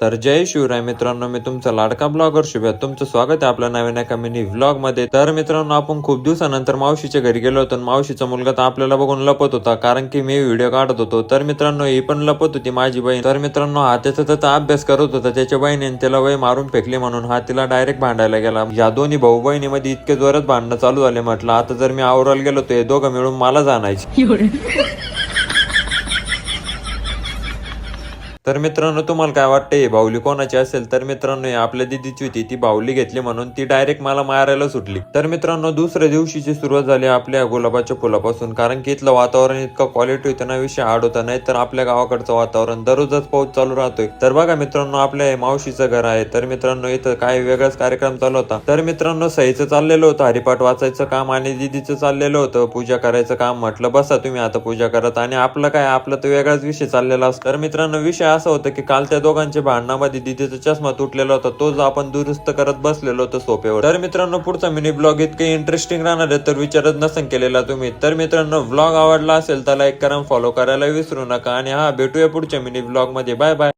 तर जय शिवराय मित्रांनो, मी तुमचा लाडका ब्लॉगर शुभ्या तुमचं स्वागत आहे आपल्या नवीन एका मिनी व्लॉग मध्ये। तर मित्रांनो, आपण खूप दिवसानंतर मावशीच्या घरी गेलो होतो। मावशीचा मुलगा तर आपल्याला बघून लपत होता, कारण की मी व्हिडिओ काढत होतो। तर मित्रांनो, ही पण लपत होती माझी बहीण। तर मित्रांनो, हा त्याचा अभ्यास करत होता, त्याच्या बहिणीने त्याला वय मारून फेकली म्हणून हा तिला डायरेक्ट भांडायला गेला। या दोन्ही भाऊ बहिणीमध्ये इतके जोरात भांडणं चालू झाले, म्हटलं आता जर मी आवरायला गेलो तर हे दोघं मिळून मला जाणायचे। तर मित्रांनो, तुम्हाला काय वाटतंय बाहुली कोणाची असेल? तर मित्रांनो, आपल्या दिदीची होती, ती बाहुली घेतली म्हणून ती डायरेक्ट मला मारायला सुटली। तर मित्रांनो, दुसऱ्या दिवशीची सुरुवात झाली आपल्या गुलाबाच्या फुलापासून, कारण की इथलं वातावरण इतकं क्वालिटी होतं ना, विषय आड होता। नाही तर आपल्या गावाकडचं वातावरण दररोजच पाऊस चालू राहतोय। तर बघा मित्रांनो, आपल्या मावशीचं घर आहे। तर मित्रांनो, इथं काय वेगळाच कार्यक्रम चालू होता। तर मित्रांनो, सईचं चाललेलं होतं हरिपाठ वाचायचं काम आणि दिदीचं चाललेलं होतं पूजा करायचं काम। म्हटलं बसा तुम्ही आता पूजा करत, आणि आपलं काय, आपलं तर वेगळाच विषय चाललेला असतो। तर मित्रांनो, विषय असं होतं की काल त्या दोघांच्या भांडणामध्ये दिदीचा चष्मा तुटलेला होता, तोच आपण दुरुस्त करत बसलेलो होतो सोप्यावर। तर मित्रांनो, पुढचा मिनी ब्लॉग इतके इंटरेस्टिंग राहणार आहे, तर विचारत नसेल केलेला तुम्ही। तर मित्रांनो, ब्लॉग आवडला असेल तर लाईक करा, फॉलो करायला विसरू नका, आणि भेटूया पुढच्या मिनी ब्लॉग मध्ये। Bye bye.